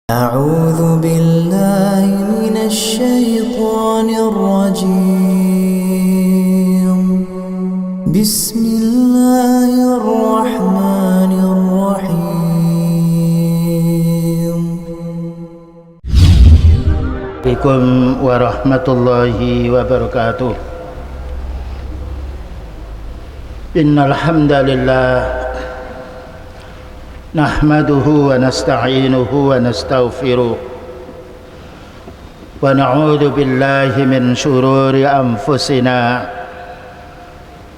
أعوذ بالله من الشيطان الرجيم بسم الله الرحمن الرحيم Assalamualaikum warahmatullahi wabarakatuh. Innal hamdalillah nahmaduhu wa nasta'inuhu wa nastaghfiruh wa na'udzu billahi min shururi anfusina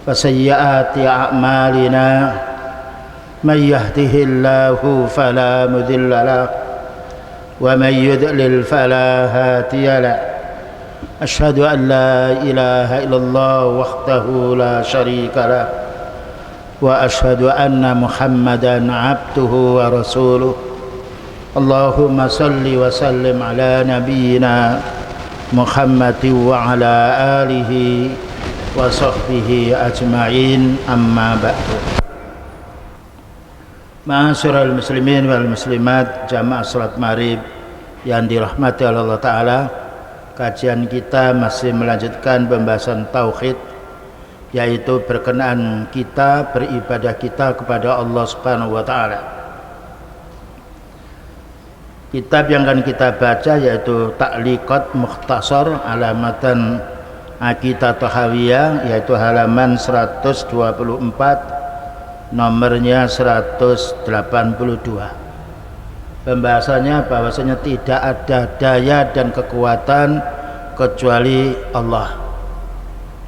wa sayyiati a'malina may yahdihillahu fala mudilla lahu wa may yudlil fala hadiya lahu asyhadu an la ilaha illallah wahdahu la syarika lahu wa asyhadu anna Muhammadan abduhu wa rasuluh. Allahumma salli wa sallim ala nabiyyina Muhammadin wa ala alihi wa sahbihi ajma'in, amma ba'du. Ma'asyiral muslimin wal muslimat, jamaah salat maghrib yang dirahmati Allah Ta'ala, kajian kita masih melanjutkan pembahasan tauhid, yaitu berkenaan kita beribadah kita kepada Allah Subhanahu wa Ta'ala. Kitab yang akan kita baca yaitu Ta'liqat Mukhtasar ala Matan Aqidah Tahawiyah, yaitu halaman 124, nomornya 182. Pembahasannya bahwasanya tidak ada daya dan kekuatan kecuali Allah.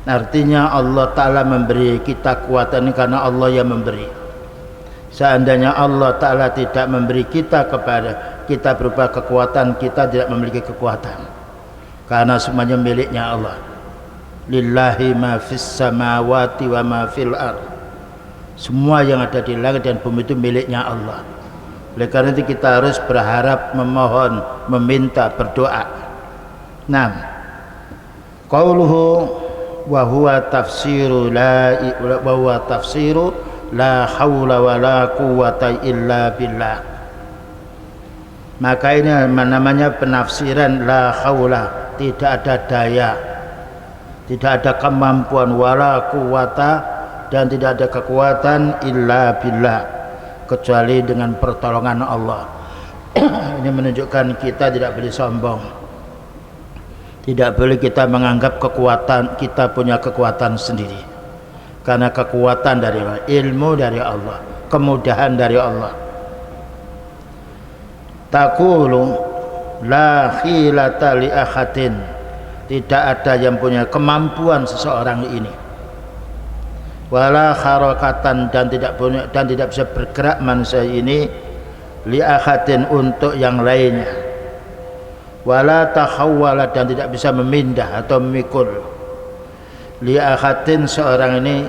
Artinya Allah Ta'ala memberi kita kekuatan ini karena Allah yang memberi. Seandainya Allah Ta'ala tidak memberi kita kepada kita berupa kekuatan, kita tidak memiliki kekuatan, karena semuanya miliknya Allah. Lillahi ma fis samawati wa ma fil ard. Semua yang ada di langit dan bumi itu miliknya Allah. Oleh karena itu kita harus berharap, memohon, meminta, berdoa. Nah, qauluhu wa huwa tafsiru la haula wa la quwwata illa billah. Maka ini namanya penafsiran la haula, tidak ada daya, tidak ada kemampuan, wala quwwata, dan tidak ada kekuatan, illa billah, kecuali dengan pertolongan Allah. Ini menunjukkan kita tidak boleh sombong. Tidak boleh kita menganggap kekuatan kita punya kekuatan sendiri, karena kekuatan dari Allah, ilmu dari Allah, kemudahan dari Allah. Taqulu la khilata li ahadin, tidak ada yang punya kemampuan seseorang ini. Wala harakatan, dan tidak bisa bergerak manusia ini, li ahadin, untuk yang lainnya. Wala tahawwala, dan tidak bisa memindah atau memikul, li ahadin, seorang ini,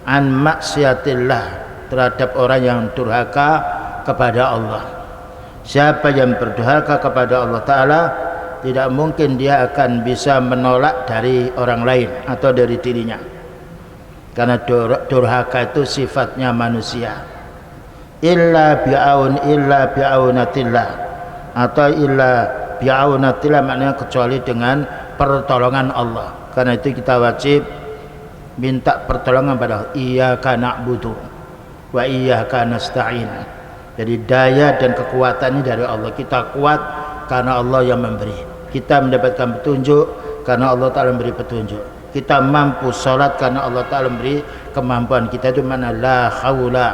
an maksiatillah, terhadap orang yang durhaka kepada Allah. Siapa yang berdurhaka kepada Allah Ta'ala, tidak mungkin dia akan bisa menolak dari orang lain atau dari dirinya, karena durhaka itu sifatnya manusia. Illa bi'aunatillah, atau illa bi'aunatillah, maknanya kecuali dengan pertolongan Allah. Karena itu kita wajib minta pertolongan pada Allah. Iyyaka na'budu wa iyyaka nasta'in. Jadi daya dan kekuatan ini dari Allah. Kita kuat karena Allah yang memberi. Kita mendapatkan petunjuk karena Allah Ta'ala memberi petunjuk. Kita mampu sholat karena Allah Ta'ala memberi kemampuan. Kita itu mana la haula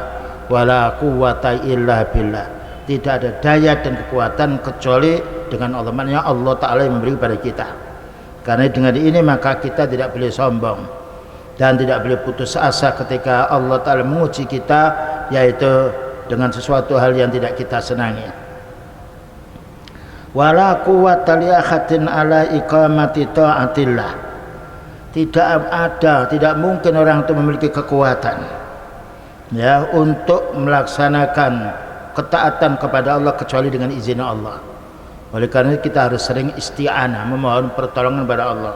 wa la quwwata illa billah. Tidak ada daya dan kekuatan kecuali dengan Allah. Maknanya Allah Ta'ala yang memberi kepada kita. Karena dengan ini maka kita tidak boleh sombong dan tidak boleh putus asa ketika Allah Ta'ala menguji kita, yaitu dengan sesuatu hal yang tidak kita senangi. Wala quwwata li ahadin ala iqamati ta'atillah. Tidak mungkin orang itu memiliki kekuatan, ya, untuk melaksanakan ketaatan kepada Allah kecuali dengan izin Allah. Oleh karena itu kita harus sering isti'anah, memohon pertolongan kepada Allah.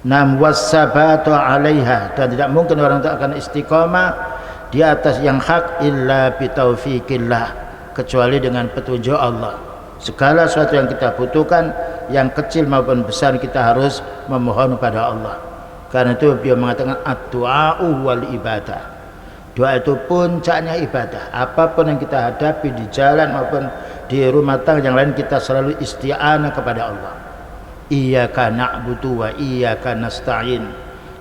Nam wassabatu 'alaiha, dan tidak mungkin orang itu akan istiqamah di atas yang hak illa bitaufiqillah, kecuali dengan petunjuk Allah. Segala sesuatu yang kita butuhkan, yang kecil maupun besar, kita harus memohon pada Allah. Karena itu beliau mengatakan ad-du'a'u wal ibadah. Doa itu puncaknya ibadah. Apapun yang kita hadapi di jalan maupun di rumah tangga yang lain, kita selalu isti'anah kepada Allah. Iyyaka na'budu wa iyyaka nasta'in.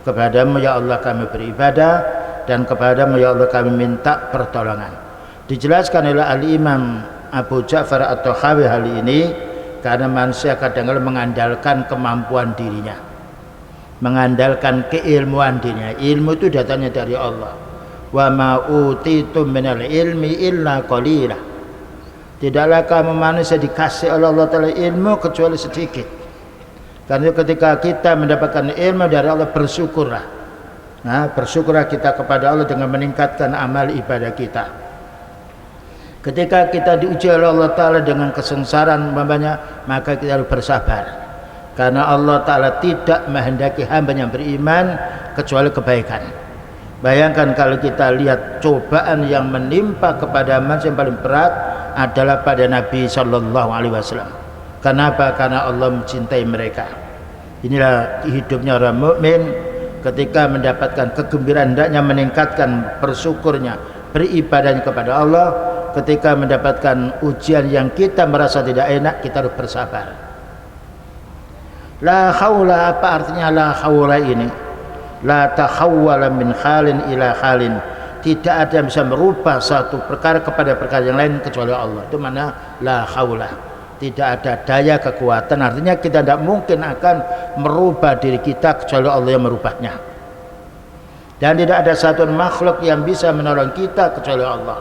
Kepadamu ya Allah kami beribadah, dan kepadamu ya Allah kami minta pertolongan. Dijelaskan oleh Al-Imam Abu Ja'far At-Tahawi hal ini karena manusia kadang-kadang mengandalkan kemampuan dirinya, mengandalkan keilmuan dirinya. Ilmu itu datangnya dari Allah. Wa ma utitum minal ilmi illa qalila. Tidaklah kamu manusia dikasih oleh Allah Ta'ala ilmu kecuali sedikit. Karena ketika kita mendapatkan ilmu dari Allah, bersyukurlah. Nah, bersyukurlah kita kepada Allah dengan meningkatkan amal ibadah kita. Ketika kita diuji oleh Allah Ta'ala dengan kesengsaraan umpamanya, maka kita harus bersabar. Karena Allah Ta'ala tidak menghendaki hamba yang beriman kecuali kebaikan. Bayangkan kalau kita lihat cobaan yang menimpa kepada manusia yang paling berat adalah pada Nabi Sallallahu Alaihi Wasallam. Kenapa? Karena Allah mencintai mereka. Inilah hidupnya orang mukmin. Ketika mendapatkan kegembiraan, hendaknya meningkatkan bersyukurnya, beribadahnya kepada Allah. Ketika mendapatkan ujian yang kita merasa tidak enak, kita harus bersabar. La haula, apa artinya la haula ini? La tahawwala min khalin ila khalin. Tidak ada yang bisa merubah satu perkara kepada perkara yang lain kecuali Allah. Itu mana la haula. Tidak ada daya kekuatan. Artinya kita tidak mungkin akan merubah diri kita kecuali Allah yang merubahnya. Dan tidak ada satu makhluk yang bisa menolong kita kecuali Allah.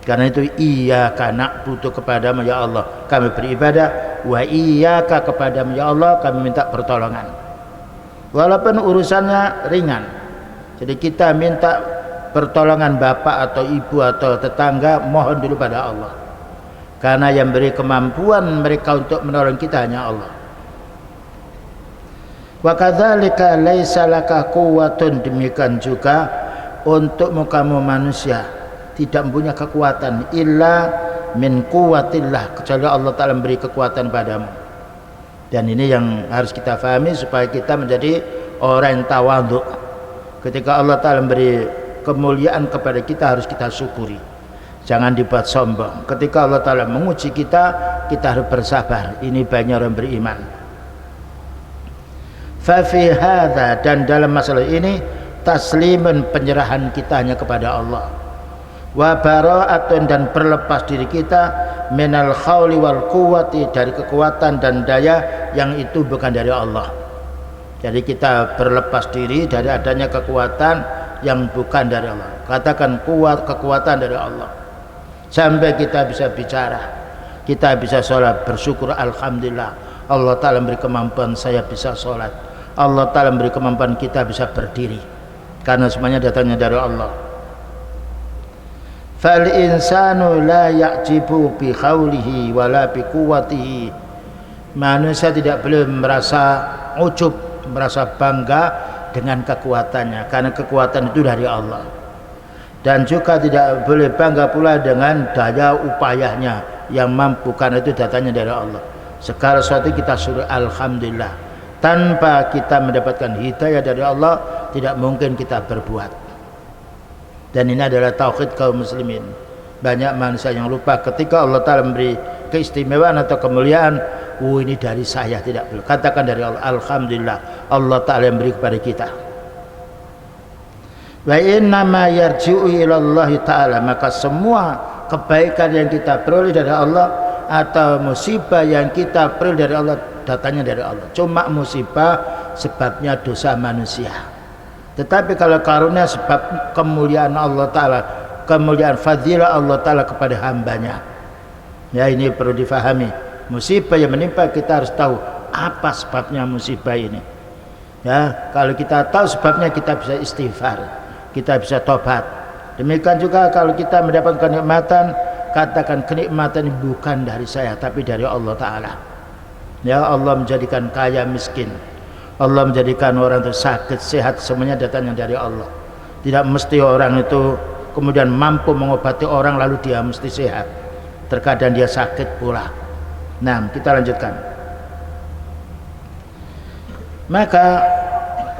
Karena itu iyyaka na'budu, kepadamu ya Allah kami beribadah, wa iyyaka, kepadamu ya Allah kami minta pertolongan. Walaupun urusannya ringan, jadi kita minta pertolongan bapak atau ibu atau tetangga, mohon dulu pada Allah, karena yang beri kemampuan mereka untuk menolong kita hanya Allah. Wa kadzalika laisa laka quwwatun, demikian juga untuk kamu manusia tidak mempunyai kekuatan illa min quwwatillah, kecuali Allah Ta'ala memberi kekuatan padamu. Dan ini yang harus kita fahami supaya kita menjadi orang yang tawadhu. Ketika Allah Ta'ala memberi kemuliaan kepada kita, harus kita syukuri, jangan dibuat sombong. Ketika Allah Ta'ala menguji kita, kita harus bersabar. Ini banyak orang beriman. Fa fi hadza, dan dalam masalah ini taslimun, penyerahan kita hanya kepada Allah, wa bara'atun, dan berlepas diri kita minal khawli wal quwwati, dari kekuatan dan daya yang itu bukan dari Allah. Jadi kita berlepas diri dari adanya kekuatan yang bukan dari Allah. Katakan kekuatan dari Allah. Sampai kita bisa bicara, kita bisa sholat, bersyukur alhamdulillah Allah Ta'ala memberi kemampuan saya bisa sholat, Allah Ta'ala memberi kemampuan kita bisa berdiri, karena semuanya datangnya dari Allah. Fal insanu la ya'jibu bi khawlihi wala bi quwwatihi. Manusia tidak boleh merasa ujub, merasa bangga dengan kekuatannya, karena kekuatan itu dari Allah. Dan juga tidak boleh bangga pula dengan daya upayanya yang mampu, karena itu datanya dari Allah. Segala sesuatu kita suruh alhamdulillah. Tanpa kita mendapatkan hidayah dari Allah, tidak mungkin kita berbuat. Dan ini adalah tauhid kaum muslimin. Banyak manusia yang lupa ketika Allah Ta'ala memberi keistimewaan atau kemuliaan, ini dari saya, tidak boleh. Katakan dari Allah, alhamdulillah Allah Ta'ala yang beri kepada kita. Wa inna ma yarji'u ilallahi ta'ala, maka semua kebaikan yang kita peroleh dari Allah atau musibah yang kita peroleh dari Allah, datanya dari Allah. Cuma musibah sebabnya dosa manusia. Tetapi kalau karunia sebab kemuliaan Allah Ta'ala, kemuliaan fadilah Allah Ta'ala kepada hambanya. Ya, ini perlu difahami. Musibah yang menimpa, kita harus tahu apa sebabnya musibah ini. Ya, kalau kita tahu sebabnya, kita bisa istighfar, kita bisa tobat. Demikian juga kalau kita mendapatkan kenikmatan, katakan kenikmatan ini bukan dari saya, tapi dari Allah Ta'ala. Ya, Allah menjadikan kaya miskin, Allah menjadikan orang itu sakit sehat, semuanya datangnya dari Allah. Tidak mesti orang itu kemudian mampu mengobati orang lalu dia mesti sehat. terkadang dia sakit pula. Nah, kita lanjutkan. Maka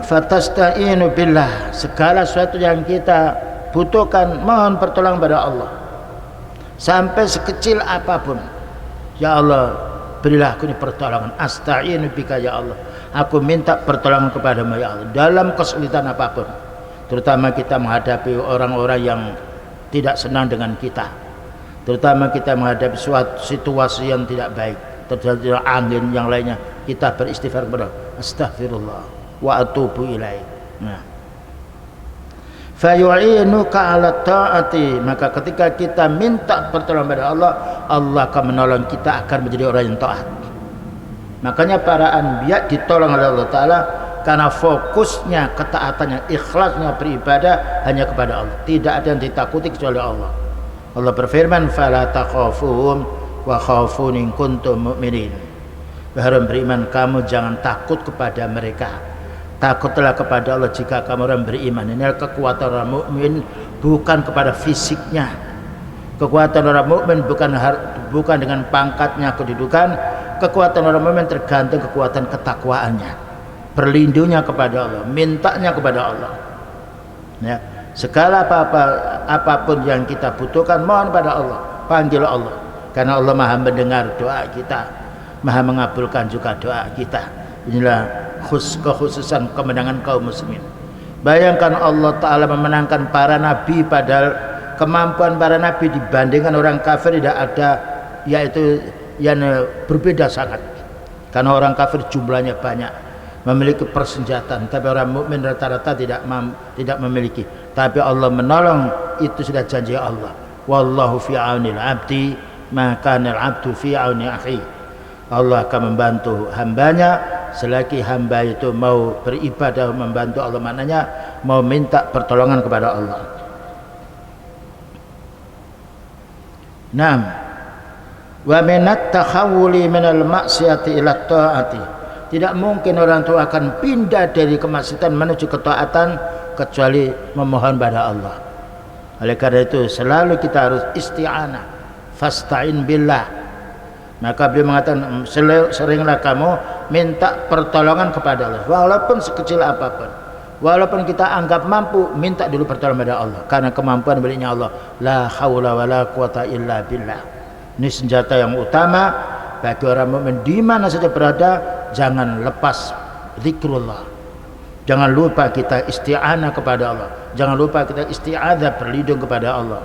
fatasta'inu billah, segala sesuatu yang kita butuhkan mohon pertolongan pada Allah, sampai sekecil apapun. Ya Allah, berilah aku ini pertolongan. Asta'inu bika ya Allah, aku minta pertolongan kepadamu ya Allah dalam kesulitan apapun, terutama kita menghadapi orang-orang yang tidak senang dengan kita, terutama kita menghadapi suatu situasi yang tidak baik, terjadi angin yang lainnya, kita beristighfar kepada astaghfirullah wa atubu ilaih. Nah, fayu'inuka ala ta'ati, maka ketika kita minta pertolongan pada Allah, Allah akan menolong kita, akan menjadi orang yang taat. Makanya para anbiya ditolong oleh Allah Ta'ala karena fokusnya, ketaatannya, ikhlasnya beribadah hanya kepada Allah, tidak ada yang ditakuti kecuali Allah. Allah berfirman, fala takhafuhum wa khafuni in kuntum mu'minin. Wahai orang beriman, kamu jangan takut kepada mereka, takutlah kepada Allah jika kamu orang beriman. Ini adalah kekuatan orang mukmin, bukan kepada fisiknya. Kekuatan orang mukmin bukan dengan pangkatnya, kedudukan. Kekuatan orang mukmin tergantung kekuatan ketakwaannya, berlindungnya kepada Allah, mintanya kepada Allah. Ya, segala apapun yang kita butuhkan mohon pada Allah, panggil Allah, karena Allah Maha mendengar doa kita, Maha mengabulkan juga doa kita. Inilah kekhususan kemenangan kaum muslimin. Bayangkan Allah Ta'ala memenangkan para nabi, padahal kemampuan para nabi dibandingkan orang kafir tidak ada, yaitu yang berbeda sangat. Karena orang kafir jumlahnya banyak, memiliki persenjataan, tapi orang mukmin rata-rata tidak memiliki. Tapi Allah menolong, itu sudah janji Allah. Wallahu fi aunil abdi ma kana al abdu fi auni akhi. Allah akan membantu hambanya selagi hamba itu mau beribadah membantu Allah, maknanya mau minta pertolongan kepada Allah. Naam. Wa minat takhawuli minal maksiati ila ta'ati, tidak mungkin orang itu akan pindah dari kemaksiatan menuju ketaatan kecuali memohon pada Allah. Oleh karena itu selalu kita harus isti'anah, fasta'in billah. Maka beliau mengatakan, seringlah kamu minta pertolongan kepada Allah, walaupun sekecil apapun. Walaupun kita anggap mampu, minta dulu pertolongan pada Allah, karena kemampuan miliknya Allah. La haula wala quwata illa billah. Ini senjata yang utama bagi orang mukmin di mana saja berada. Jangan lepas zikrullah, jangan lupa kita isti'anah kepada Allah, jangan lupa kita isti'adzah, berlindung kepada Allah.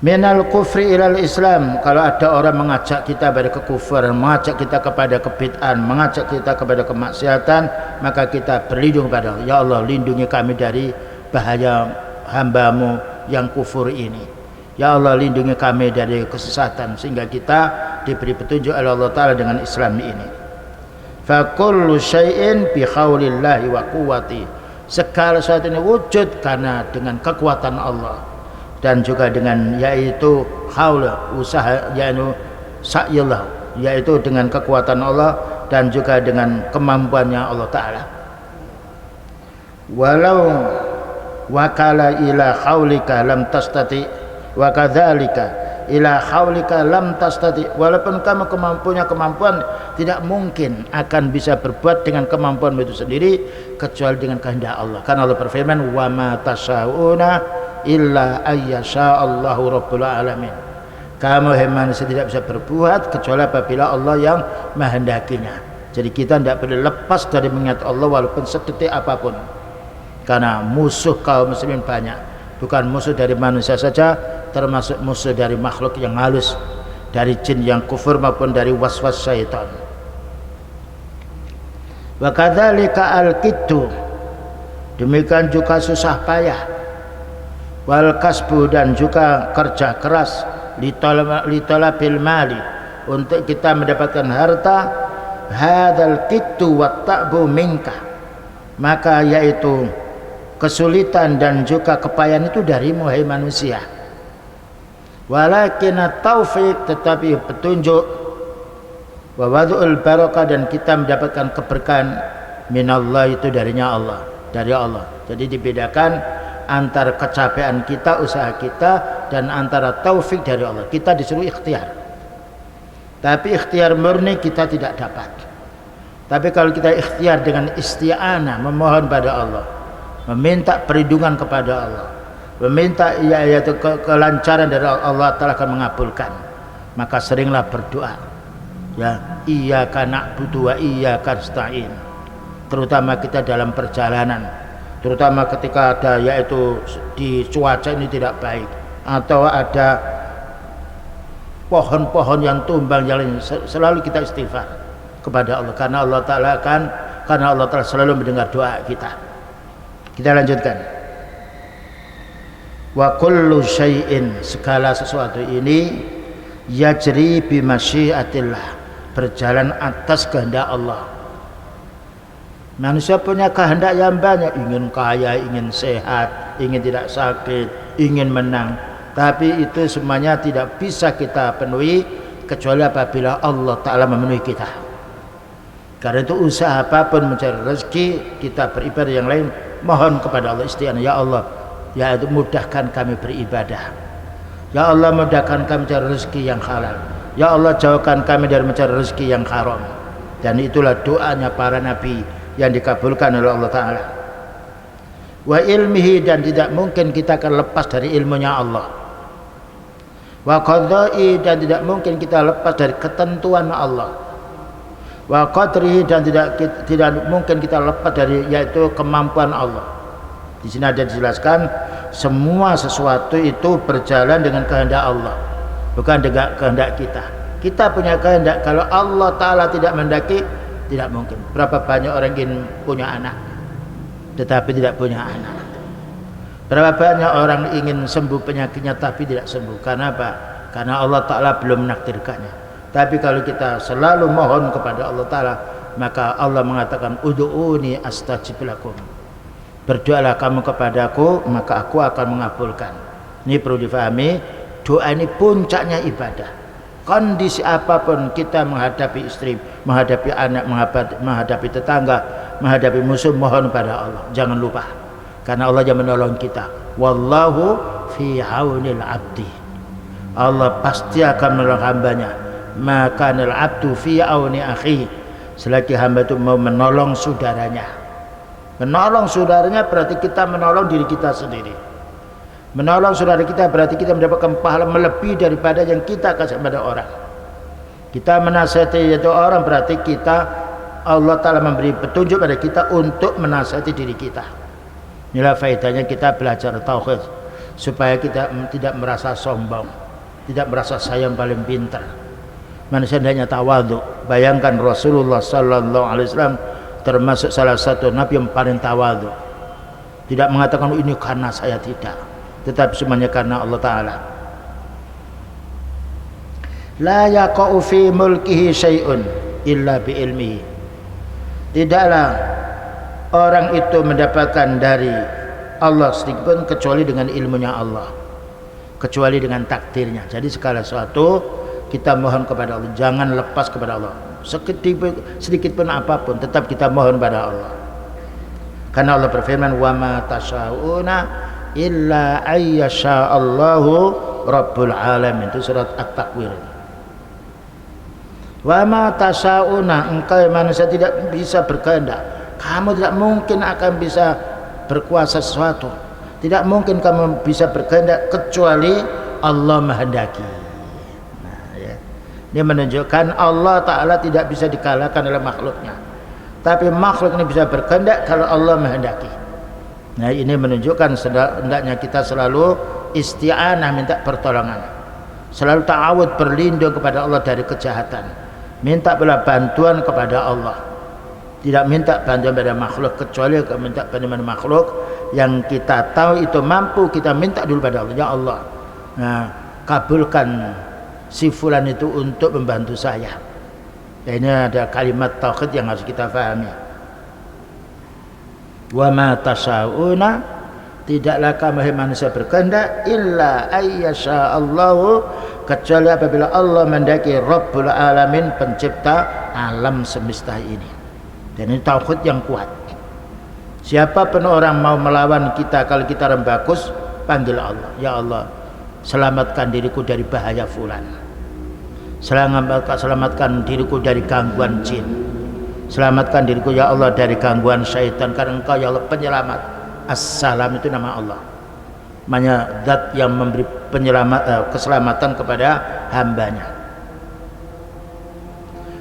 Minal kufri ilal Islam, kalau ada orang mengajak kita pada kekufuran, mengajak kita kepada kebid'ahan, mengajak kita kepada kemaksiatan, maka kita berlindung kepada Allah. Ya Allah, lindungi kami dari bahaya hamba-Mu yang kufur ini. Ya Allah, lindungi kami dari kesesatan sehingga kita diberi petunjuk oleh Allah Ta'ala dengan Islam ini. Fa kullu syai'in bi khaulillahi wa quwwati, segala sesuatu ini wujud karena dengan kekuatan Allah dan juga dengan yaitu haul, usaha, yaitu sa'yillah, yaitu dengan kekuatan Allah dan juga dengan kemampuannya Allah Ta'ala. Walau wakala ila haulika lam tastati wa kadzalika ila haulika lam tastati, walaupun kamu punya kemampuan, tidak mungkin akan bisa berbuat dengan kemampuanmu itu sendiri kecuali dengan kehendak Allah. Karena Allah berfirman, wa ma tasyauna illa ayyasha Allahu rabbul alamin. Kamu manusia tidak bisa berbuat kecuali apabila Allah yang menghendakinya. Jadi kita tidak boleh lepas dari mengingat Allah walaupun sedetik apapun. Karena musuh kaum muslimin banyak, bukan musuh dari manusia saja, termasuk musuh dari makhluk yang halus, dari jin yang kufur maupun dari waswas syaitan. Wa kadzalika al-qiddu, demikian juga susah payah, wal kasbu, dan juga kerja keras, litalabil mali, untuk kita mendapatkan harta. Hadzal qiddu wat ta'bu minka, maka yaitu kesulitan dan juga kepayahan itu darimu hai manusia. Walakin taufik, tetapi petunjuk, wa wad'ul barakah, dan kita mendapatkan keberkahan minallah, itu darinya Allah, dari Allah. Jadi dibedakan antara kecapean kita, usaha kita, dan antara taufik dari Allah. Kita disuruh ikhtiar, tapi ikhtiar murni kita tidak dapat. Tapi kalau kita ikhtiar dengan isti'anah, memohon pada Allah, meminta perlindungan kepada Allah, meminta yaitu kelancaran dari Allah Ta'ala akan mengabulkan. Maka seringlah berdoa, ya, iyyaka na'budu wa iyyaka nasta'in. Terutama kita dalam perjalanan, terutama ketika ada yaitu di cuaca ini tidak baik, atau ada pohon-pohon yang tumbang, yang selalu kita istighfar kepada Allah, karena Allah Ta'ala selalu mendengar doa kita. Kita lanjutkan. Wa kullu syai'in, segala sesuatu ini, yajri bi masyiatillah, berjalan atas kehendak Allah. Manusia punya kehendak yang banyak, ingin kaya, ingin sehat, ingin tidak sakit, ingin menang, tapi itu semuanya tidak bisa kita penuhi kecuali apabila Allah Ta'ala memenuhi kita. Karena itu usaha apapun mencari rezeki, kita beribadah yang lain, mohon kepada Allah isti'anah, ya Allah, ya itu mudahkan kami beribadah, ya Allah mudahkan kami mencari rezeki yang halal, ya Allah jauhkan kami dari mencari rezeki yang haram. Dan itulah doanya para nabi yang dikabulkan oleh Allah Ta'ala. Wa ilmihi, dan tidak mungkin kita akan lepas dari ilmunya Allah. Wa qadai, dan tidak mungkin kita lepas dari ketentuan Allah. Wa qadrihi, dan tidak mungkin kita lepas dari yaitu kemampuan Allah. Di sini ada dijelaskan semua sesuatu itu berjalan dengan kehendak Allah, bukan dengan kehendak kita. Kita punya kehendak, kalau Allah Ta'ala tidak mendaki, tidak mungkin. Berapa banyak orang ingin punya anak tetapi tidak punya anak. Berapa banyak orang ingin sembuh penyakitnya tapi tidak sembuh. Karena apa? Karena Allah Ta'ala belum menakdirkannya. Tapi kalau kita selalu mohon kepada Allah Ta'ala, maka Allah mengatakan ud'uni astajib lakum, berdoalah kamu kepadaku maka aku akan mengabulkan. Ini perlu difahami, doa ini puncaknya ibadah. Kondisi apapun kita menghadapi istri, menghadapi anak, menghadapi tetangga, menghadapi musuh, mohon pada Allah. Jangan lupa, karena Allah yang menolong kita. Wallahu fi aunil abdi, Allah pasti akan menolong hambanya. Maka nal abdu fi auni akhi, selagi hamba itu mau menolong saudaranya. Menolong saudaranya berarti kita menolong diri kita sendiri. Menolong saudara kita berarti kita mendapatkan pahala melebihi daripada yang kita kasih kepada orang. Kita menasihati itu orang berarti kita, Allah Ta'ala memberi petunjuk pada kita untuk menasihati diri kita. Inilah faedahnya kita belajar tauhid, supaya kita tidak merasa sombong, tidak merasa saya yang paling pintar. Manusia hanya tawadhu. Bayangkan Rasulullah Sallallahu Alaihi Wasallam termasuk salah satu nabi yang paling tawadhu. Tidak mengatakan ini karena saya, tidak, tetapi semuanya karena Allah Ta'ala. La yaqa'u fi mulkihi syai'un illa bi ilmihi, tidaklah orang itu mendapatkan dari Allah sedikit pun kecuali dengan ilmunya Allah, kecuali dengan takdirnya. Jadi segala sesuatu kita mohon kepada Allah, jangan lepas kepada Allah sedikit pun apapun, tetap kita mohon pada Allah. Karena Allah berfirman, wa ma tasyauna illa ayyasha Allahu rabbul alamin. Itu surat At-Takwir. Wa ma tasyauna, engkau manusia tidak bisa berkehendak, kamu tidak mungkin akan bisa berkuasa sesuatu, tidak mungkin kamu bisa berkehendak kecuali Allah menghendaki. Ini menunjukkan Allah Ta'ala tidak bisa dikalahkan oleh makhluknya, tapi makhluk ini bisa berkehendak kalau Allah menghendaki. Nah, ini menunjukkan hendaknya kita selalu isti'anah, minta pertolongan, selalu ta'awud, berlindung kepada Allah dari kejahatan, minta pula bantuan kepada Allah, tidak minta bantuan pada makhluk, kecuali minta bantuan makhluk yang kita tahu itu mampu, kita minta dulu pada Allah, ya Allah, nah, kabulkan si fulan itu untuk membantu saya. Ya, ini ada kalimat tauhid yang harus kita pahami. Wa ma tasyauna, tidaklah kamu manusia berkehendak illa ayyasha Allahu, kecuali apabila Allah mendaki Rabbul Alamin, pencipta alam semesta ini. Dan ini tauhid yang kuat. Siapapun orang mau melawan kita, kalau kita orang bagus, panggil Allah. Ya Allah, selamatkan diriku dari bahaya fulan. Selamatkan diriku dari gangguan jin. Selamatkan diriku ya Allah dari gangguan syaitan, karena Engkau ya Allah penyelamat. As-Salam itu nama Allah. Namanya zat yang memberi keselamatan kepada hambanya.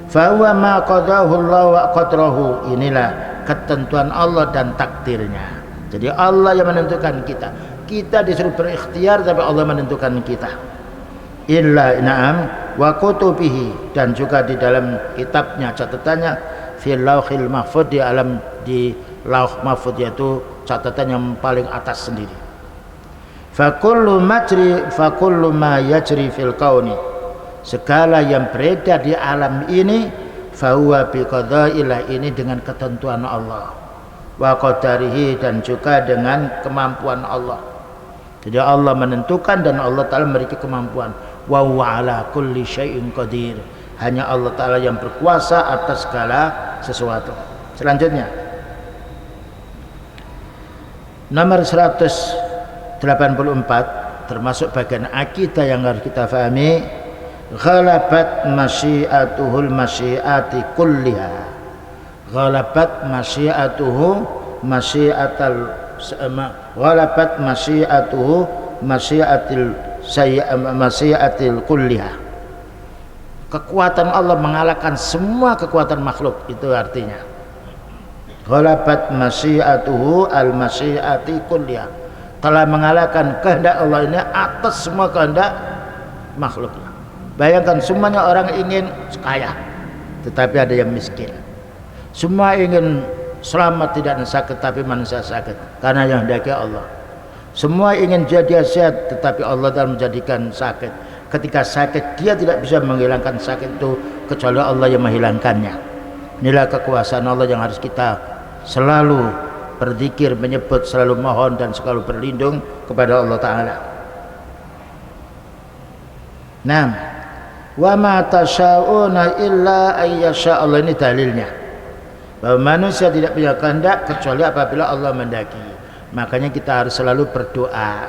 Fa huwa ma qadahu Allah wa qadrahu. Inilah ketentuan Allah dan takdirnya. Jadi Allah yang menentukan kita. Kita disuruh berikhtiar, tapi Allah menentukan kita. Illa na'am wa kutubihi, dan juga di dalam kitabnya, catatannya fil lauhil mahfuz, di lauh mahfuz, yaitu catatan yang paling atas sendiri. Fa kullu ma yajri fil kauni, segala yang beredar di alam ini, fa huwa bi qada'illah, ini dengan ketentuan Allah, wa qadarihi, dan juga dengan kemampuan Allah. Jadi Allah menentukan dan Allah Ta'ala memiliki kemampuan. Wa huwa ala kulli syai'in qadir, hanya Allah Ta'ala yang berkuasa atas segala sesuatu. Selanjutnya nomor 184, termasuk bagian akidah yang harus kita fahami. Ghalabat masyiatuhul masyiati kulliha. Ghalabat masyiatuhu masyiatal ghalabat masyiatuhu masyiatil kulliha. Kekuatan Allah mengalahkan semua kekuatan makhluk, itu artinya. Ghalabat masyiatuhu al masyiati kulliha, telah mengalahkan kehendak Allah ini atas semua kehendak makhluknya. Bayangkan, semuanya orang ingin kaya, tetapi ada yang miskin. Semua ingin selamat, tidak ada sakit, tapi manusia sakit karena yang hendaki Allah. Semua ingin jadi sehat, tetapi Allah telah menjadikan sakit. Ketika sakit, dia tidak bisa menghilangkan sakit itu kecuali Allah yang menghilangkannya. Inilah kekuasaan Allah yang harus kita selalu berzikir, menyebut, selalu mohon dan selalu berlindung kepada Allah Ta'ala. Nah, wa ma tasyauna illa ayyasha Allah, ini dalilnya bahwa manusia tidak punya kehendak kecuali apabila Allah mendaki. Makanya kita harus selalu berdoa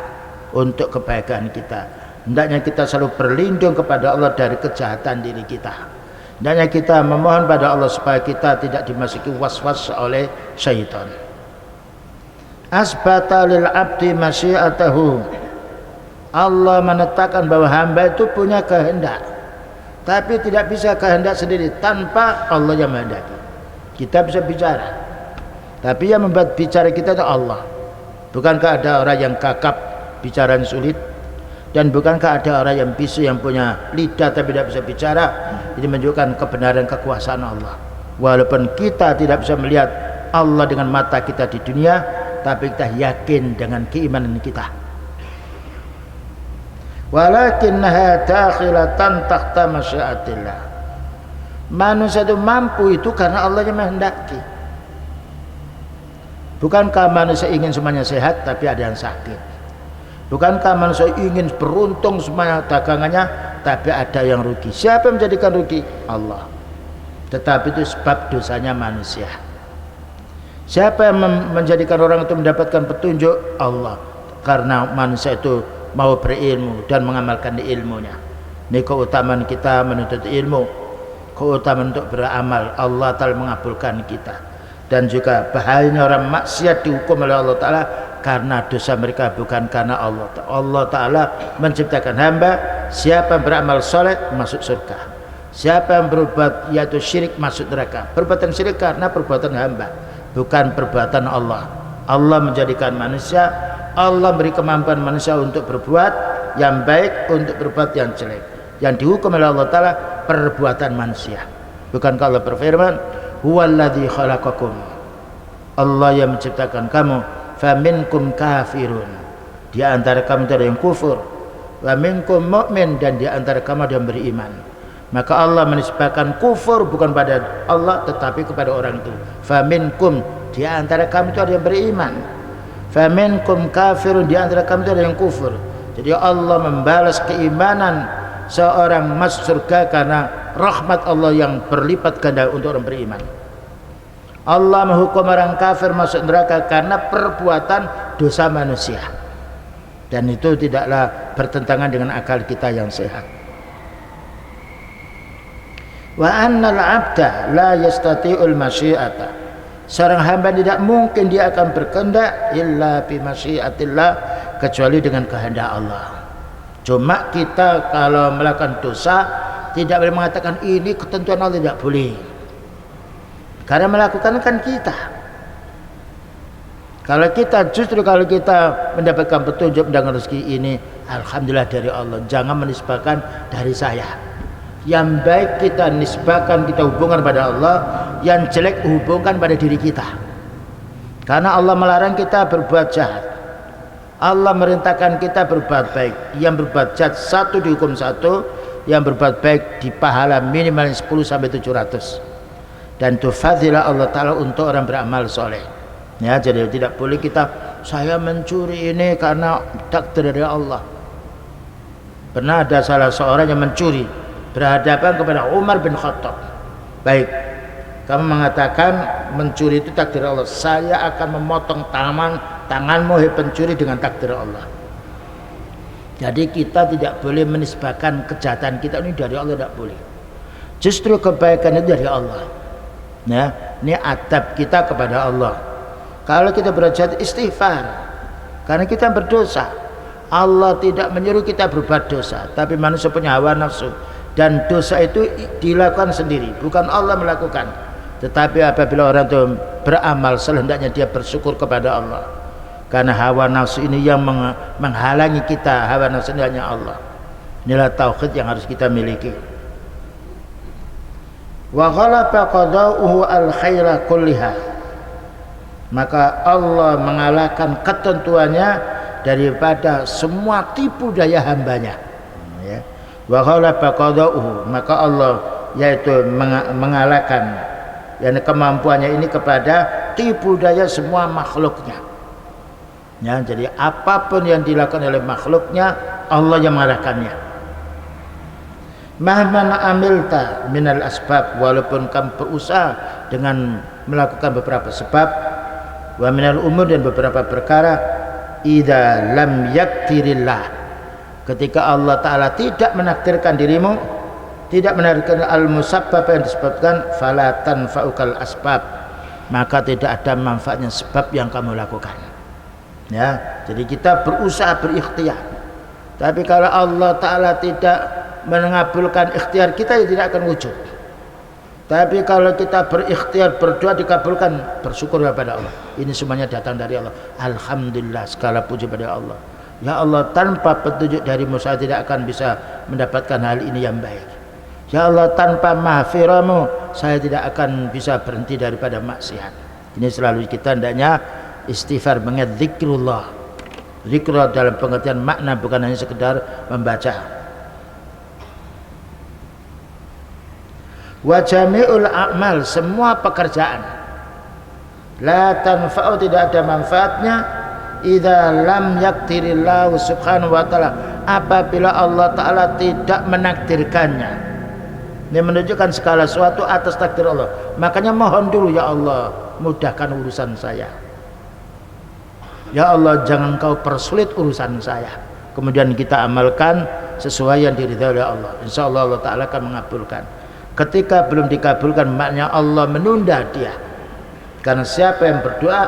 untuk kebaikan kita. Hendaknya kita selalu berlindung kepada Allah dari kejahatan diri kita. Hendaknya kita memohon pada Allah supaya kita tidak dimasuki waswas oleh syaitan. Asbata lil abdi masyiatahu, Allah menetapkan bahwa hamba itu punya kehendak, tapi tidak bisa kehendak sendiri tanpa Allah yang menghendaki. Kita bisa bicara, tapi yang membuat bicara kita itu Allah. Bukankah ada orang yang gagap, bicara sulit? Dan bukankah ada orang yang bisu, yang punya lidah tapi tidak bisa bicara? Ini menunjukkan kebenaran kekuasaan Allah. Walaupun kita tidak bisa melihat Allah dengan mata kita di dunia, tapi kita yakin dengan keimanan kita. Walakinnaha dakhilatan tahta masyiatillah. Manusia itu mampu itu karena Allah yang menghendaki. Bukankah manusia ingin semuanya sehat tapi ada yang sakit? Bukankah manusia ingin beruntung semuanya dagangannya tapi ada yang rugi? Siapa yang menjadikan rugi? Allah. Tetapi itu sebab dosanya manusia. Siapa yang menjadikan orang itu mendapatkan petunjuk? Allah. Karena manusia itu mau berilmu dan mengamalkan ilmunya. Ini keutamaan kita menuntut ilmu, keutamaan untuk beramal. Allah Ta'ala mengabulkan kita. Dan juga bahayanya orang maksiat dihukum oleh Allah Ta'ala karena dosa mereka, bukan karena Allah. Allah Ta'ala menciptakan hamba, siapa yang beramal soleh masuk surga, siapa yang berbuat yaitu syirik masuk neraka. Perbuatan syirik karena perbuatan hamba, bukan perbuatan Allah. Allah menjadikan manusia, Allah beri kemampuan manusia untuk berbuat yang baik, untuk berbuat yang jelek. Yang dihukum oleh Allah Ta'ala perbuatan manusia. Bukankah Allah berfirman, huwallazi khalaqakum, Allah yang menciptakan kamu, faminkum kafirun, di antara kamu ada yang kufur, wa minkum mu'min, dan di antara kamu ada yang beriman. Maka Allah menisbahkan kufur bukan pada Allah tetapi kepada orang itu. Faminkum, di antara kamu itu ada yang beriman. Faminkum kafirun, di antara kamu itu ada yang kufur. Jadi Allah membalas keimanan seorang masuk surga karena rahmat Allah yang berlipat ganda untuk orang beriman. Allah menghukum orang kafir masuk neraka karena perbuatan dosa manusia, dan itu tidaklah bertentangan dengan akal kita yang sehat. Wa annal abda la yastati'ul masyiata, seorang hamba tidak mungkin dia akan berkehendak illa bi masyiatillah, kecuali dengan kehendak Allah. Cuma kita kalau melakukan dosa tidak boleh mengatakan ini ketentuan Allah, tidak boleh, karena melakukan kan kita. Kalau kita mendapatkan petunjuk dengan rezeki ini, alhamdulillah dari Allah, jangan menisbahkan dari saya. Yang baik kita nisbahkan, kita hubungkan pada Allah, yang jelek hubungkan pada diri kita. Karena Allah melarang kita berbuat jahat, Allah merintahkan kita berbuat baik. Yang berbuat jahat satu dihukum satu, yang berbuat baik dipahala minimal 10 sampai 700. Dan itu fadilah Allah Ta'ala untuk orang beramal soleh. Ya, jadi tidak boleh kita, saya mencuri ini karena takdir dari Allah. Pernah ada salah seorang yang mencuri, berhadapan kepada Umar bin Khattab. Baik, kamu mengatakan mencuri itu takdir Allah, saya akan memotong tanganmu hai pencuri dengan takdir Allah. Jadi kita tidak boleh menisbahkan kejahatan kita ini dari Allah, tidak boleh. Justru kebaikan itu dari Allah. Ya, ini adab kita kepada Allah. Kalau kita berbuat istighfar, karena kita berdosa. Allah tidak menyuruh kita berbuat dosa, tapi manusia punya hawa nafsu, dan dosa itu dilakukan sendiri, bukan Allah melakukan. Tetapi apabila orang itu beramal, sehendaknya dia bersyukur kepada Allah, karena hawa nafsu ini yang menghalangi kita. Hawa nafsu ini hanya Allah. Inilah tauhid yang harus kita miliki. Wa ghalaba qada'uhu al-khaira kulliha, maka Allah mengalahkan ketentuannya daripada semua tipu daya hambanya. Ya. Wa ghalaba qada'uhu, maka Allah yaitu mengalahkan yang kemampuannya ini kepada tipu daya semua makhluknya. Ya, jadi apapun yang dilakukan oleh makhluknya, Allah yang mengarahkannya. Mahman amilta minal asbab, walaupun kamu berusaha dengan melakukan beberapa sebab, wa minal umur, dan beberapa perkara, idza lam yaktirillah, ketika Allah Ta'ala tidak menakdirkan dirimu, tidak menakdirkan al-musabbab yang disebabkan, fala tanfa'ukal asbab, maka tidak ada manfaatnya sebab yang kamu lakukan. Ya, jadi kita berusaha berikhtiar, tapi kalau Allah Ta'ala tidak mengabulkan ikhtiar kita, ya tidak akan wujud. Tapi kalau kita berikhtiar, berdoa, dikabulkan, bersyukur kepada Allah. Ini semuanya datang dari Allah. Alhamdulillah, segala puji pada Allah. Ya Allah, tanpa petunjuk darimu saya tidak akan bisa mendapatkan hal ini yang baik. Ya Allah, tanpa mahfiramu saya tidak akan bisa berhenti daripada maksiat. Ini selalu kita hendaknya istighfar, mengingat zikrullah. Zikrullah dalam pengertian makna bukan hanya sekedar membaca. Wa jami'ul a'mal, semua pekerjaan, la tanfa'u, tidak ada manfaatnya, idza lam yaktirillahu subhanahu wa ta'ala, apabila Allah Ta'ala tidak menakdirkannya. Ini menunjukkan segala sesuatu atas takdir Allah. Makanya mohon dulu, ya Allah, mudahkan urusan saya. Ya Allah, jangan kau persulit urusan saya. Kemudian kita amalkan sesuai yang diridhai oleh Allah. Insyaallah Allah Ta'ala akan mengabulkan. Ketika belum dikabulkan, maknanya Allah menunda dia. Karena siapa yang berdoa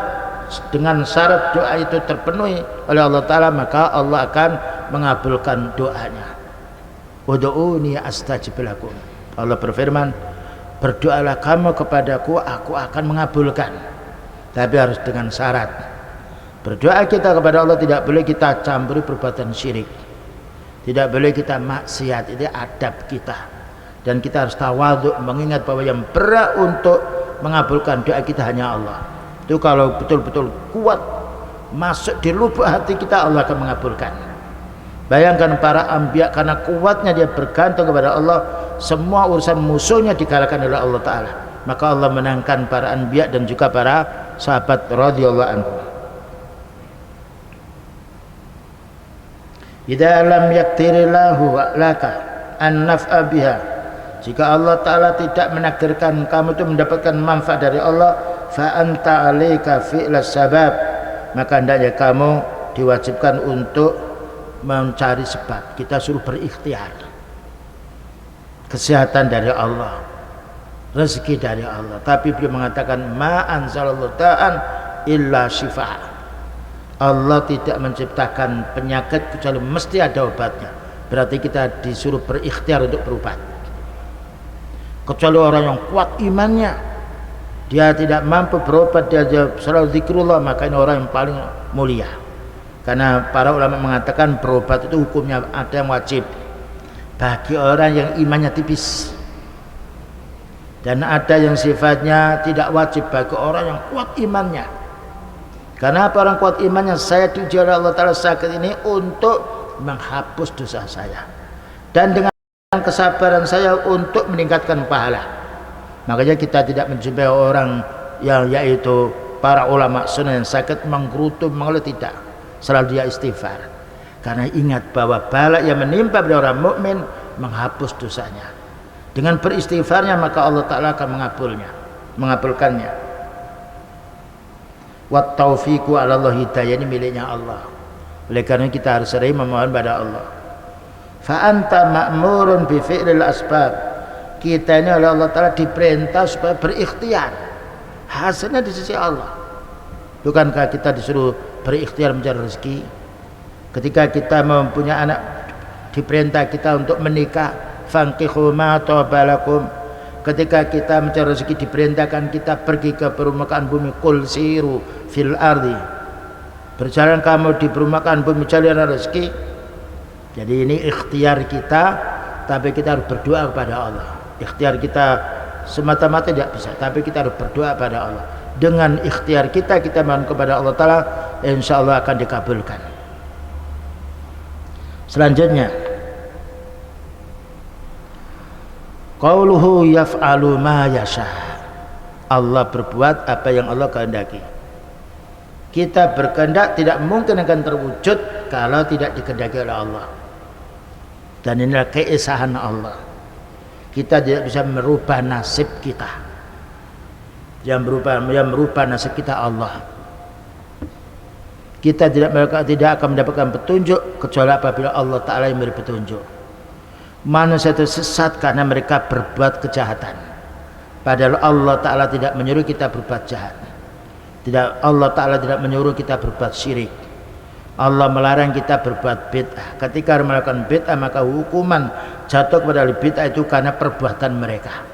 dengan syarat doa itu terpenuhi oleh Allah Ta'ala, maka Allah akan mengabulkan doanya. Ud'uni astajib lakum. Allah berfirman, berdoalah kamu kepadaku, aku akan mengabulkan. Tapi harus dengan syarat. Berdoa kita kepada Allah tidak boleh kita campuri perbuatan syirik, tidak boleh kita maksiat. Itu adab kita. Dan kita harus tawadhu, mengingat bahwa yang berhak untuk mengabulkan doa kita hanya Allah. Itu kalau betul-betul kuat masuk di lubuk hati kita, Allah akan mengabulkan. Bayangkan para anbiya, karena kuatnya dia bergantung kepada Allah, semua urusan musuhnya dikalahkan oleh Allah Ta'ala. Maka Allah menangkan para anbiya dan juga para sahabat radhiyallahu anhu. Idza lam yaktirillahu laka an naf'a biha, jika Allah Ta'ala tidak menakdirkan kamu itu mendapatkan manfaat dari Allah, fa anta 'alaika fi'las sabab, maka hendaknya kamu diwajibkan untuk mencari sebab. Kita suruh berikhtiar. Kesehatan dari Allah, rezeki dari Allah, tapi beliau mengatakan ma anzalallahu ta'an illa syifa. Allah tidak menciptakan penyakit kecuali mesti ada obatnya. Berarti kita disuruh berikhtiar untuk berobat. Kecuali orang yang kuat imannya, dia tidak mampu berobat, dia selalu zikrullah, maka ini orang yang paling mulia. Karena para ulama mengatakan berobat itu hukumnya ada yang wajib bagi orang yang imannya tipis, dan ada yang sifatnya tidak wajib bagi orang yang kuat imannya. Karena apa? Orang kuat imannya, saya diuji oleh Allah Ta'ala sakit ini untuk menghapus dosa saya, dan dengan kesabaran saya untuk meningkatkan pahala. Makanya kita tidak menjumpai orang yang yaitu para ulama sunnah yang sakit menggerutu mengeluh, tidak, selalu dia istighfar. Karena ingat bahwa bala yang menimpa pada orang mukmin menghapus dosanya. Dengan beristighfarnya maka Allah Ta'ala akan mengabulkannya. Wat taufiqu 'ala Allah, hidayah ini miliknya Allah. Oleh karena kita harus sering memohon pada Allah. Fa anta ma'murun bi fi'lil asbab. Kita ini oleh Allah Ta'ala diperintah supaya berikhtiar. Hasilnya di sisi Allah. Bukankah kita disuruh berikhtiar mencari rezeki? Ketika kita mempunyai anak, diperintah kita untuk menikah, fankihu ma tabalakum. Ketika kita mencari rezeki, diperintahkan kita pergi ke permukaan bumi, qul siru fil ardi, berjalan kamu di permukaan bumi cari rezeki. Jadi ini ikhtiar kita, tapi kita harus berdoa kepada Allah. Ikhtiar kita semata-mata tidak bisa, tapi kita harus berdoa kepada Allah. Dengan ikhtiar kita mohon kepada Allah Ta'ala, insya Allah akan dikabulkan. Selanjutnya, qauluhu yaf'alu ma yasha. Allah berbuat apa yang Allah kehendaki. Kita berkehendak tidak mungkin akan terwujud kalau tidak dikehendaki oleh Allah. Dan inilah keesahan Allah. Kita tidak bisa merubah nasib kita. Yang merubah nasib kita Allah. Kita tidak akan mendapatkan petunjuk kecuali apabila Allah Ta'ala yang memberi petunjuk. Manusia itu sesat karena mereka berbuat kejahatan, padahal Allah Ta'ala tidak menyuruh kita berbuat jahat. Allah Ta'ala tidak menyuruh kita berbuat syirik. Allah melarang kita berbuat bid'ah. Ketika melakukan bid'ah maka hukuman jatuh kepada ahli bid'ah itu karena perbuatan mereka.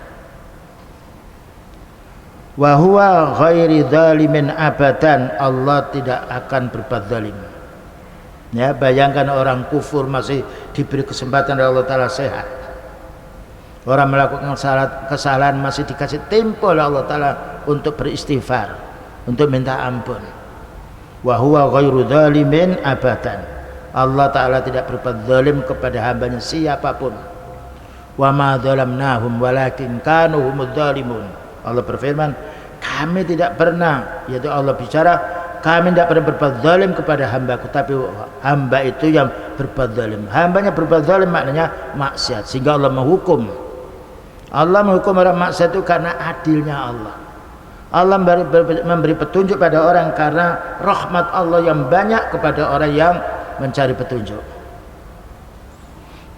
Wa huwa ghairi dzalimin abadan. Allah tidak akan berbuat zalim. Ya, bayangkan orang kufur masih diberi kesempatan oleh Allah Ta'ala sehat. Orang melakukan kesalahan masih dikasih tempo oleh Allah Ta'ala untuk beristighfar, untuk minta ampun. Wa huwa ghairu dzalimin abadan. Allah Ta'ala tidak berbuat zalim kepada hambanya siapapun. Wa ma dzalamnahum walakin kanu humudz zalimun. Allah berfirman, kami tidak pernah, yaitu Allah bicara, kami tidak pernah berbuat zalim kepada hambaku, tapi hamba itu yang berbuat zalim. Hambanya berbuat zalim maknanya maksiat, sehingga Allah menghukum. Allah menghukum orang maksiat itu karena adilnya Allah. Allah memberi petunjuk pada orang karena rahmat Allah yang banyak kepada orang yang mencari petunjuk.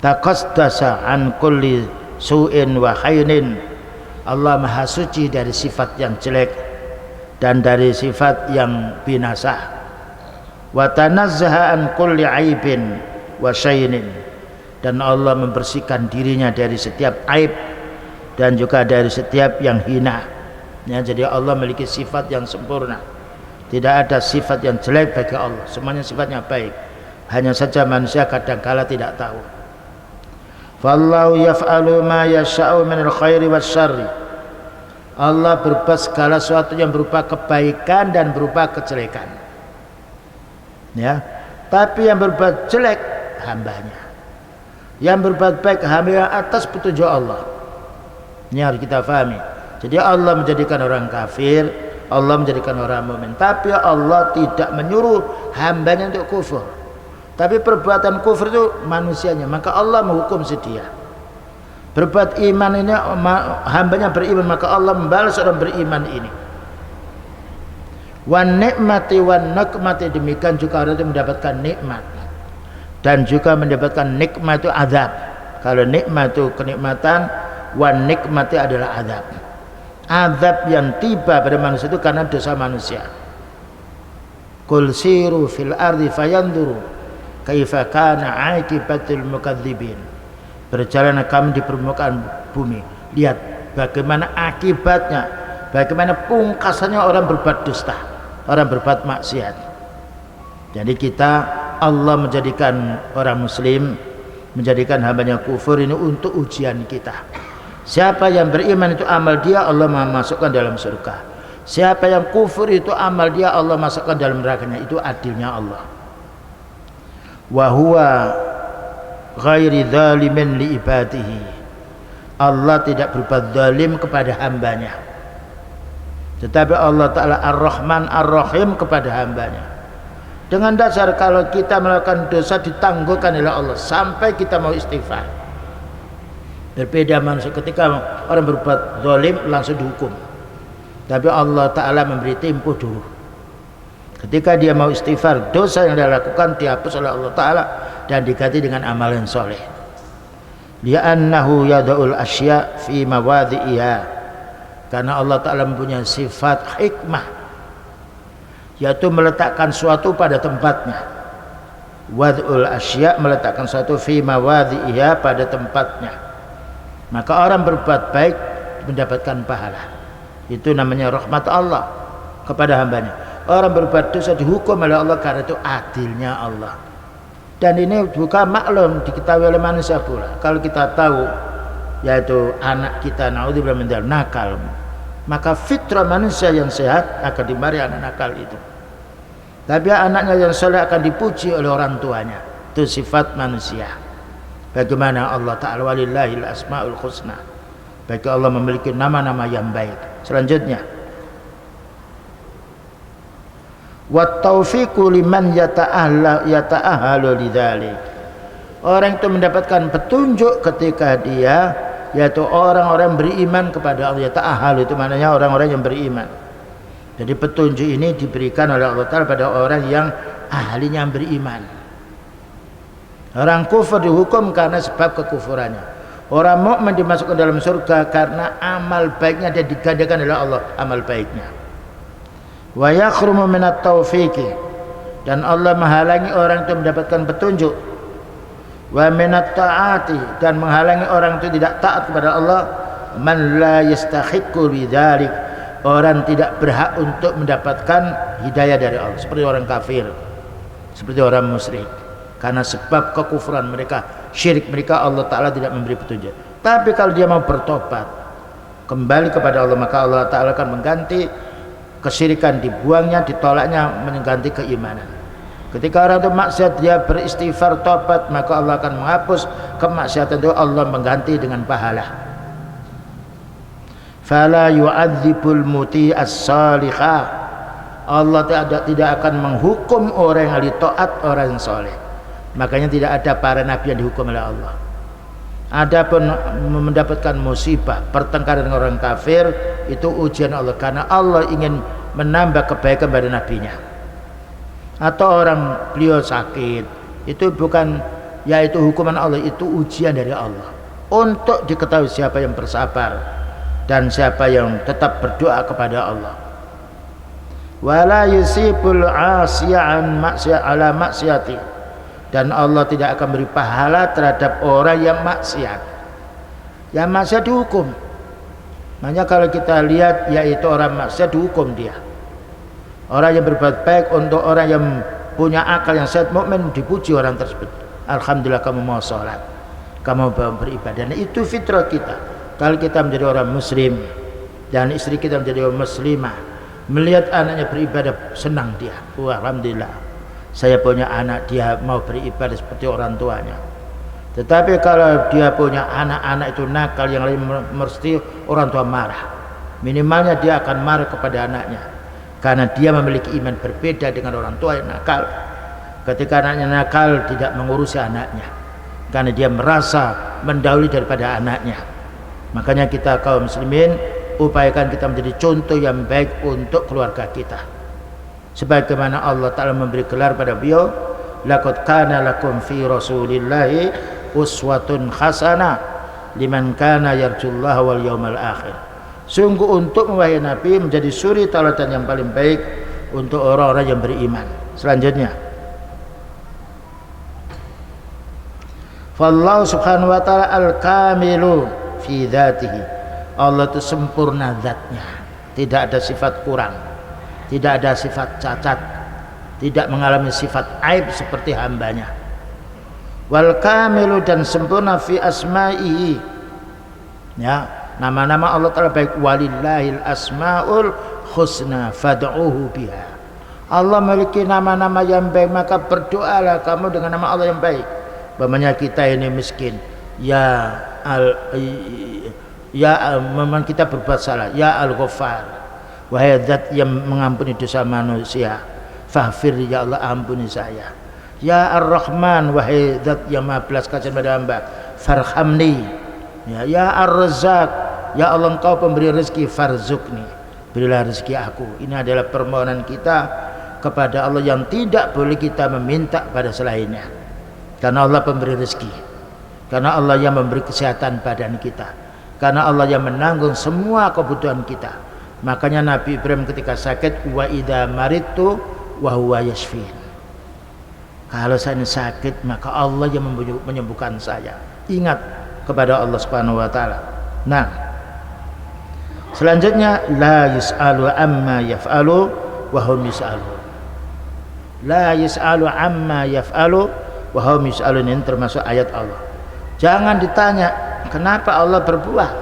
Taqaddasa an kulli su'in wa khaynin. Allah maha suci dari sifat yang jelek dan dari sifat yang binasa. Wa tanazzaha an kulli aibin wa syaynin. Dan Allah membersihkan dirinya dari setiap aib dan juga dari setiap yang hina. Ya, jadi Allah memiliki sifat yang sempurna. Tidak ada sifat yang jelek bagi Allah. Semuanya sifatnya baik. Hanya saja manusia kadangkala tidak tahu. Fallahu yaf'alu ma yasha'u minal khairi wasyarri. Allah berbuat segala sesuatu yang berupa kebaikan dan berupa kejelekan. Ya, tapi yang berbuat jelek hambanya. Yang berbuat baik hamba atas petunjuk Allah. Ini harus kita fahami. Jadi Allah menjadikan orang kafir, Allah menjadikan orang mukmin, tapi Allah tidak menyuruh hambanya untuk kufur. Tapi perbuatan kufur itu manusianya, maka Allah menghukum sedia. Berbuat iman ini hambanya beriman, maka Allah membalas orang beriman ini. Wan nikmati wan nikmati, demikian juga orang itu mendapatkan nikmat dan juga mendapatkan nikmat itu azab. Kalau nikmat itu kenikmatan, wan nikmati adalah azab. Azab yang tiba pada manusia itu karena dosa manusia. Qul siru fil ardi fayanduru kaifa kana aqibatul mukadzibin. Berjalan kami di permukaan bumi, lihat bagaimana akibatnya, bagaimana pungkasannya orang berbuat dusta, orang berbuat maksiat. Jadi kita, Allah menjadikan orang muslim, menjadikan hambanya kufur ini untuk ujian kita. Siapa yang beriman itu amal dia, Allah masukkan dalam surga. Siapa yang kufur itu amal dia, Allah masukkan dalam nerakanya. Itu adilnya Allah. Wa huwa ghairi zalimin li ibadihi. Allah tidak berbuat zalim kepada hambanya, tetapi Allah Ta'ala Ar-Rahman Ar-Rahim kepada hambanya. Dengan dasar kalau kita melakukan dosa ditangguhkan oleh Allah sampai kita mau istighfar. Berbeda manusia, ketika orang berbuat zalim langsung dihukum, tapi Allah Ta'ala memberi tempo dulu. Ketika dia mau istighfar, dosa yang dia lakukan dihapus oleh Allah Ta'ala dan diganti dengan amal yang soleh. Li'annahu yada'ul asya' fi mawadhi'iha, karena Allah Ta'ala mempunyai sifat hikmah, yaitu meletakkan suatu pada tempatnya. Wad'ul asya', meletakkan suatu fi mawadhi'iha, pada tempatnya. Maka orang berbuat baik mendapatkan pahala. Itu namanya rahmat Allah kepada hambanya. Orang berbuat dosa dihukum oleh Allah karena itu adilnya Allah. Dan ini bukan maklum diketahui oleh manusia pula. Kalau kita tahu, yaitu anak kita naudzubillah min dzalik nakal, maka fitrah manusia yang sehat akan dimarahi anak nakal itu. Tapi anaknya yang soleh akan dipuji oleh orang tuanya. Itu sifat manusia. Bagaimana Allah Ta'ala walillahil asma'ul husna, bagi Allah memiliki nama-nama yang baik. Selanjutnya, wat taufiqu liman yata'ahhalu lidzalik. Orang itu mendapatkan petunjuk ketika dia, yaitu orang-orang beriman kepada Allah. Yata'ahhalu itu maknanya orang-orang yang beriman. Jadi petunjuk ini diberikan oleh Allah Ta'ala pada orang yang ahlinya beriman. Orang kufur dihukum karena sebab kekufurannya. Orang mukmin dimasukkan dalam surga karena amal baiknya dan digandakan oleh Allah amal baiknya. Wa yakhrumu minat taufiqi, dan Allah menghalangi orang itu mendapatkan petunjuk. Wa minat taati, dan menghalangi orang itu tidak taat kepada Allah. Man la yastahiqqu bidzalik, orang tidak berhak untuk mendapatkan hidayah dari Allah, seperti orang kafir, seperti orang musyrik. Karena sebab kekufuran mereka, syirik mereka, Allah Ta'ala tidak memberi petunjuk. Tapi kalau dia mau bertobat, kembali kepada Allah, maka Allah Ta'ala akan mengganti kesyirikan, dibuangnya, ditolaknya, mengganti keimanan. Ketika orang itu maksiat, dia beristighfar, tobat, maka Allah akan menghapus kemaksiatan itu, Allah mengganti dengan pahala. Fala yu'adzibul muti'as salihah, Allah tidak akan menghukum orang yang taat, orang yang soleh. Makanya tidak ada para nabi yang dihukum oleh Allah. Adapun mendapatkan musibah, pertengkaran dengan orang kafir, itu ujian Allah, karena Allah ingin menambah kebaikan pada nabinya. Atau orang beliau sakit, itu bukan, yaitu hukuman Allah, itu ujian dari Allah untuk diketahui siapa yang bersabar dan siapa yang tetap berdoa kepada Allah. Wala yusibul 'asiyan maksiat ala maksiati, dan Allah tidak akan beri pahala terhadap orang yang maksiat. Yang maksiat dihukum. Makanya kalau kita lihat, yaitu orang maksiat dihukum dia. Orang yang berbuat baik, untuk orang yang punya akal yang sehat, mukmin, dipuji orang tersebut. Alhamdulillah kamu mau sholat, kamu mau beribadah. Dan itu fitrah kita. Kalau kita menjadi orang muslim dan istri kita menjadi orang muslimah, melihat anaknya beribadah, senang dia. Wah, alhamdulillah, saya punya anak, dia mau beribadah seperti orang tuanya. Tetapi kalau dia punya anak-anak itu nakal, yang lain mesti orang tua marah. Minimalnya dia akan marah kepada anaknya, karena dia memiliki iman berbeda dengan orang tua yang nakal. Ketika anaknya nakal, tidak mengurusi anaknya, karena dia merasa mendahului daripada anaknya. Makanya kita kaum muslimin, upayakan kita menjadi contoh yang baik untuk keluarga kita. sebagaimana Allah Ta'ala memberi gelar pada beliau, laqad kana lakum fi rasulillahi uswatun hasanah liman kana yarjullaha wal yawmal akhir. Sungguh untuk wahai Nabi menjadi suri tauladan yang paling baik untuk orang-orang yang beriman. Selanjutnya, fallahu subhanahu wa ta'ala al-kamilu fi dzatihi. Allah itu sempurna zatnya, tidak ada sifat kurang, tidak ada sifat cacat, tidak mengalami sifat aib seperti hambanya. Wal kamilu, dan sempurna fi asma'ihi, ya, nama-nama Allah Ta'ala baik. Walillahil asmaul husna fad'uhu biha. Allah memiliki nama-nama yang baik, maka berdoalah kamu dengan nama Allah yang baik. Umpamanya kita ini miskin, memang kita berbuat salah, ya Al-Ghaffar, wahai zat yang mengampuni dosa manusia, faghfir, ya Allah ampuni saya. Ya Ar-Rahman, wahai zat yang maha belas kasihan pada hamba, farhamni. Ya Ar-Razzaq, ya Allah engkau pemberi rezeki, farzukni, berilah rezeki aku. Ini adalah permohonan kita kepada Allah yang tidak boleh kita meminta pada selainnya, karena Allah pemberi rezeki, karena Allah yang memberi kesehatan badan kita, karena Allah yang menanggung semua kebutuhan kita. Makanya Nabi Ibrahim ketika sakit, wa idza maridtu wa huwa yashfin. Kalau saya sakit, maka Allah yang menyembuhkan saya. Ingat kepada Allah Subhanahu wa taala. Nah, selanjutnya, la yus'alu amma yaf'alu wa hum yus'alun. La yus'alu amma yaf'alu wa hum yus'alun, ini termasuk ayat Allah. Jangan ditanya kenapa Allah berbuat,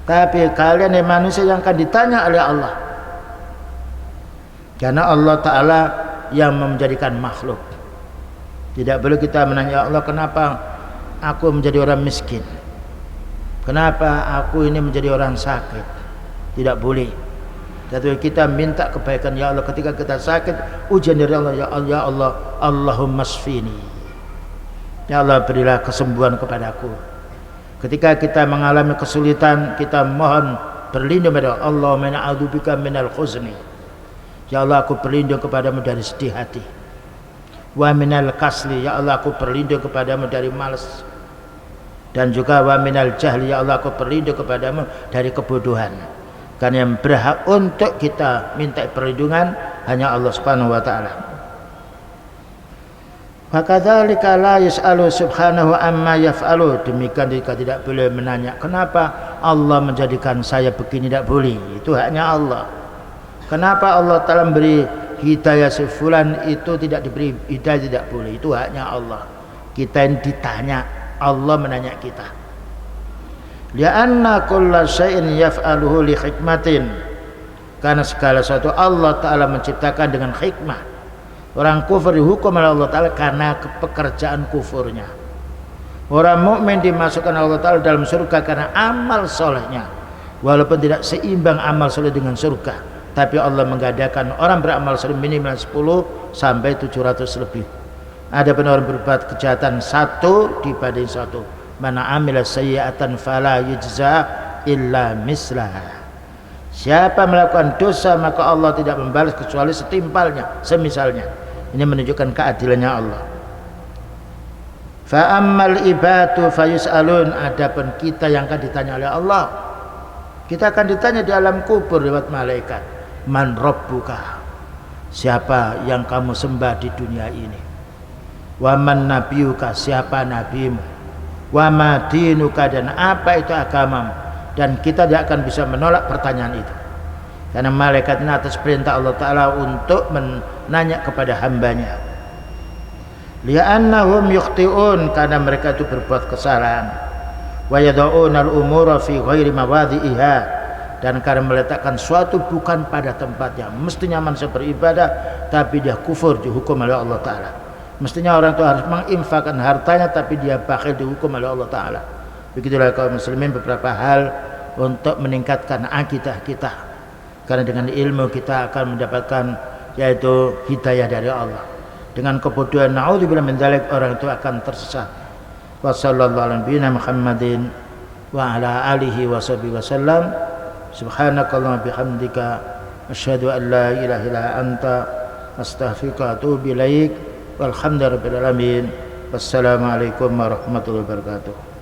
tapi kalian yang manusia yang akan ditanya oleh Allah, karena Allah Ta'ala yang menjadikan makhluk. Tidak boleh kita menanya, ya Allah kenapa aku menjadi orang miskin, kenapa aku ini menjadi orang sakit. Tidak boleh. Tapi kita minta kebaikan, ya Allah ketika kita sakit, ujian dari Allah, ya Allah, Allahumma shfini, ya Allah berilah kesembuhan kepadaku. Ketika kita mengalami kesulitan, kita mohon berlindung pada Allah. Allahumma na'udzubika minal khuzni, ya Allah aku berlindung kepadamu dari sedih hati. Wa minal kasli, ya Allah aku berlindung kepadamu dari malas. Dan juga wa minal jahli, ya Allah aku berlindung kepadamu dari kebodohan. Karena yang berhak untuk kita minta perlindungan hanya Allah Subhanahu wa taala. Wa kadzalika la yus'alu subhanahu amma yaf'alu. Demikian juga tidak boleh menanya kenapa Allah menjadikan saya begini, tidak boleh. Itu haknya Allah. Kenapa Allah Ta'ala memberi hidayah sefulan itu tidak diberi hidayah, tidak boleh. Itu haknya Allah. Kita yang ditanya, Allah menanya kita. Li'anna kulla syai'in yaf'aluhu li hikmatin. Karena segala sesuatu Allah Ta'ala menciptakan dengan hikmah. Orang kufur dihukum oleh Allah Ta'ala karena pekerjaan kufurnya. Orang mukmin dimasukkan Allah Ta'ala dalam surga karena amal solehnya, walaupun tidak seimbang amal soleh dengan surga, tapi Allah mengadakan orang beramal soleh minimal 10 sampai 700 lebih. Ada orang berbuat kejahatan 1 dibanding 1. Mana amila sayyi'atan fala yujza illa mislaha. Siapa melakukan dosa maka Allah tidak membalas kecuali setimpalnya, semisalnya. Ini menunjukkan keadilannya Allah. Fa ammal ibadu fayus'alun. Adapun kita yang akan ditanya oleh Allah, kita akan ditanya di alam kubur lewat malaikat. Man rabbuka, siapa yang kamu sembah di dunia ini? Wa man nabiyuka, siapa nabimu? Wa ma dinuka, dan apa itu agamamu? Dan kita tidak akan bisa menolak pertanyaan itu, karena malaikat ini atas perintah Allah Ta'ala untuk menanya kepada hambanya. Li'annahum yukhti'un, karena mereka itu berbuat kesalahan. Wa yada'una al-umura fi ghairi mawadhi'iha, dan karena meletakkan suatu bukan pada tempatnya. Mestinya manusia beribadah tapi dia kufur, dihukum oleh Allah Ta'ala. Mestinya orang itu harus menginfakkan hartanya tapi dia bakhil, dihukum oleh Allah Ta'ala. Begitulah kaum muslimin beberapa hal untuk meningkatkan akidah kita, karena dengan ilmu kita akan mendapatkan yaitu hidayah dari Allah. Dengan kebodohan, naudzubillah min dzalik, orang itu akan tersesat. Wa sallallahu alaihi Muhammadin wa ala alihi wa sahbihi wasallam. Subhanakallahumma bihamdika asyhadu an la ilaha illa anta astaghfiruka wa atubu ilaik. Walhamdulillahirabbil alamin. Wassalamualaikum warahmatullahi wabarakatuh.